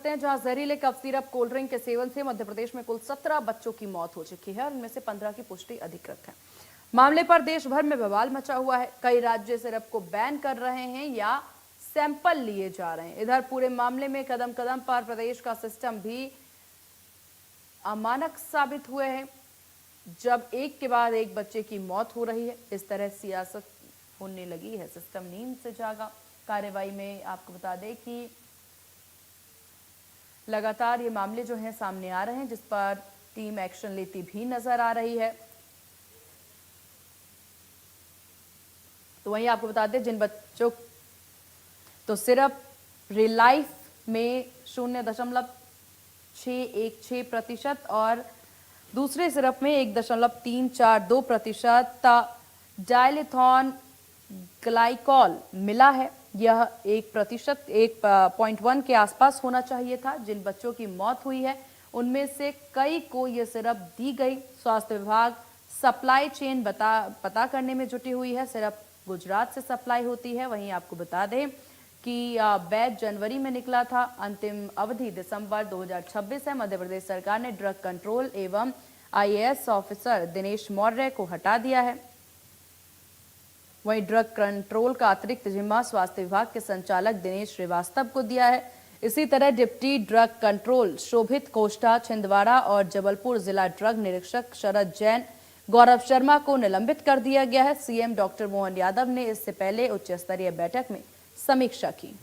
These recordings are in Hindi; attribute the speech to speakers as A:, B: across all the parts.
A: बढ़ते हैं, जहां जहरीले कफ सिरप कोल्ड ड्रिंक के सेवन से मध्य प्रदेश में कुल 17 बच्चों की मौत हो चुकी है और इनमें से 15 की पुष्टि अधिकृत है। मामले पर देश भर में बवाल मचा हुआ है। कई राज्य सिरप को बैन कर रहे हैं या सैंपल लिए जा रहे हैं। इधर पूरे मामले में कदम कदम पर प्रदेश का सिस्टम भी अमानक साबित हुए हैं। जब एक के बाद एक बच्चे की मौत हो रही है, इस तरह सियासत होने लगी है। सिस्टम नींद से जागा। कार्रवाई में आपको बता दें कि लगातार ये मामले जो हैं सामने आ रहे हैं, जिस पर टीम एक्शन लेती भी नजर आ रही है। तो वहीं आपको बता दें, जिन बच्चों तो सिर्फ रिलाइफ में 0.616% और दूसरे सिरप में 1.342% डायलिथॉन ग्लाइकॉल मिला है। यह 1% के आसपास होना चाहिए था। जिन बच्चों की मौत हुई है उनमें से कई को यह सिरप दी गई। स्वास्थ्य विभाग सप्लाई चेन पता करने में जुटी हुई है। सिरप गुजरात से सप्लाई होती है। वहीं आपको बता दें कि बैच जनवरी में निकला था। अंतिम अवधि दिसंबर 2026 है। मध्य प्रदेश सरकार ने ड्रग कंट्रोल एवं IAS ऑफिसर दिनेश मौर्य को हटा दिया है। वहीं ड्रग कंट्रोल का अतिरिक्त जिम्मा स्वास्थ्य विभाग के संचालक दिनेश श्रीवास्तव को दिया है। इसी तरह डिप्टी ड्रग कंट्रोल शोभित कोष्ठा, छिंदवाड़ा और जबलपुर जिला ड्रग निरीक्षक शरद जैन, गौरव शर्मा को निलंबित कर दिया गया है। सीएम डॉक्टर मोहन यादव ने इससे पहले उच्च स्तरीय बैठक में समीक्षा की।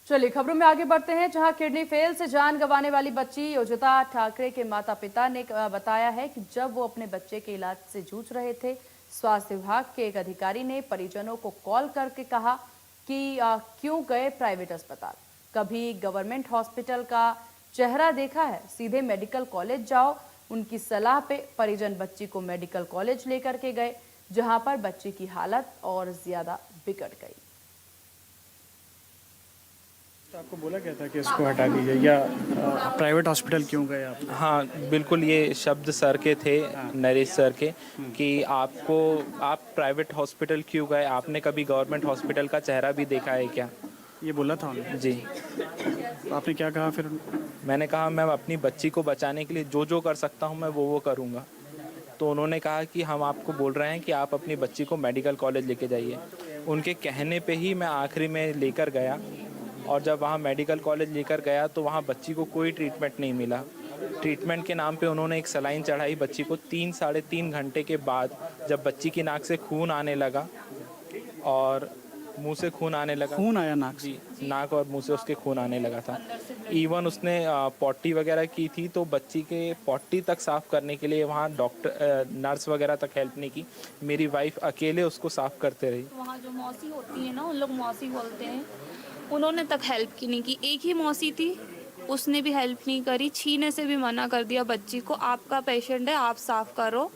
A: चलिए खबरों में आगे बढ़ते हैं, जहां किडनी फेल से जान गंवाने वाली बच्ची योजिता ठाकरे के माता पिता ने बताया है कि जब वो अपने बच्चे के इलाज से जूझ रहे थे, स्वास्थ्य विभाग के एक अधिकारी ने परिजनों को कॉल करके कहा कि क्यों गए प्राइवेट अस्पताल, कभी गवर्नमेंट हॉस्पिटल का चेहरा देखा है, सीधे मेडिकल कॉलेज जाओ। उनकी सलाह पे परिजन बच्ची को मेडिकल कॉलेज लेकर के गए, जहां पर बच्ची की हालत और ज्यादा बिगड़ गई।
B: तो आपको बोला गया था कि इसको हटा दीजिए या प्राइवेट हॉस्पिटल क्यों गए आप?
C: हाँ, बिल्कुल ये शब्द सर के थे, नरेश सर के, कि आप प्राइवेट हॉस्पिटल क्यों गए, आपने कभी गवर्नमेंट हॉस्पिटल का चेहरा भी देखा है क्या?
B: ये बोला था उन्होंने?
C: जी।
B: तो आपने क्या कहा फिर?
C: मैंने कहा मैं अपनी बच्ची को बचाने के लिए जो कर सकता हूँ मैं वो करूँगा। तो उन्होंने कहा कि हम आपको बोल रहे हैं कि आप अपनी बच्ची को मेडिकल कॉलेज लेके जाइए। उनके कहने पे ही मैं आखिरी में लेकर गया, और जब वहाँ मेडिकल कॉलेज लेकर गया तो वहाँ बच्ची को कोई ट्रीटमेंट नहीं मिला। ट्रीटमेंट के नाम पे उन्होंने एक सलाइन चढ़ाई बच्ची को। 3-3.5 घंटे के बाद जब बच्ची की नाक से खून आने लगा और मुंह से खून आने लगा,
B: खून आया नाक से?
C: जी, नाक और मुंह से उसके खून आने लगा था। इवन उसने पॉटी वगैरह की थी, तो बच्ची के पॉटी तक साफ़ करने के लिए वहाँ डॉक्टर नर्स वगैरह तक हेल्प नहीं की। मेरी वाइफ अकेले उसको साफ़ करते रही।
D: वहाँ जो मौसी होती है ना, उन लोग मौसी बोलते हैं, उन्होंने तक हेल्प की नहीं की। एक ही मौसी थी, उसने भी हेल्प नहीं करी। छीने से भी मना कर दिया बच्ची को, आपका पेशेंट है आप साफ करो,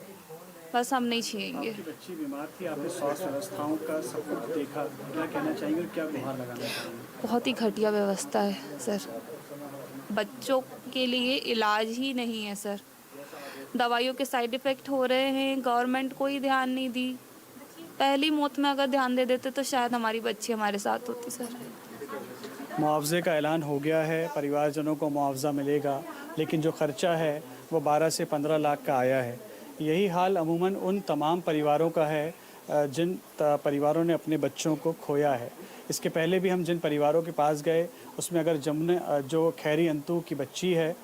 D: बस हम नहीं छीनेंगे।
B: आपकी बच्ची बीमार थी, आपने स्वास्थ्य व्यवस्थाओं का सब कुछ देखा, क्या कहना चाहेंगे और क्या गुहार लगाना चाहेंगे?
D: बहुत ही घटिया व्यवस्था है सर। बच्चों के लिए इलाज ही नहीं है सर। दवाइयों के साइड इफ़ेक्ट हो रहे हैं, गवर्नमेंट कोई ध्यान नहीं दी। पहली मौत में अगर ध्यान दे देते तो शायद हमारी बच्ची हमारे साथ होती सर।
B: मुआवजे का ऐलान हो गया है, परिवारजनों को मुआवजा मिलेगा, लेकिन जो खर्चा है वो 12 से 15 लाख का आया है। यही हाल अमूमन उन तमाम परिवारों का है जिन परिवारों ने अपने बच्चों को खोया है। इसके पहले भी हम जिन परिवारों के पास गए, उसमें अगर जो खैरी अंतु की बच्ची है,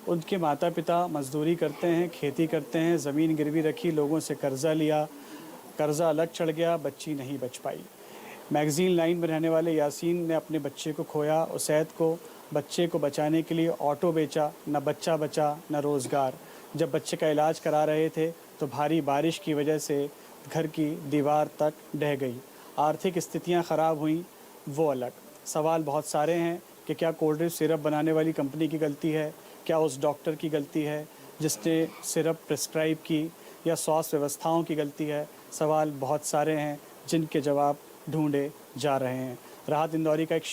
B: उनके माता पिता मजदूरी करते हैं, खेती करते हैं, ज़मीन गिरवी रखी, लोगों से कर्ज़ा लिया, कर्ज़ा अलग चढ़ गया, बच्ची नहीं बच पाई। मैगज़ीन लाइन में रहने वाले यासीन ने अपने बच्चे को खोया। उसैद को बच्चे को बचाने के लिए ऑटो बेचा, न बच्चा बचा न रोज़गार। जब बच्चे का इलाज करा रहे थे तो भारी बारिश की वजह से घर की दीवार तक ढह गई। आर्थिक स्थितियां ख़राब हुई, वो अलग। सवाल बहुत सारे हैं कि क्या कोल्ड ड्रिंक सिरप बनाने वाली कंपनी की गलती है, क्या उस डॉक्टर की गलती है जिसने सिरप प्रिस्क्राइब की, या स्वास्थ्य व्यवस्थाओं की गलती है? सवाल बहुत सारे हैं जिनके जवाब ढूंढे जा रहे हैं। राहत इंदौरी का एक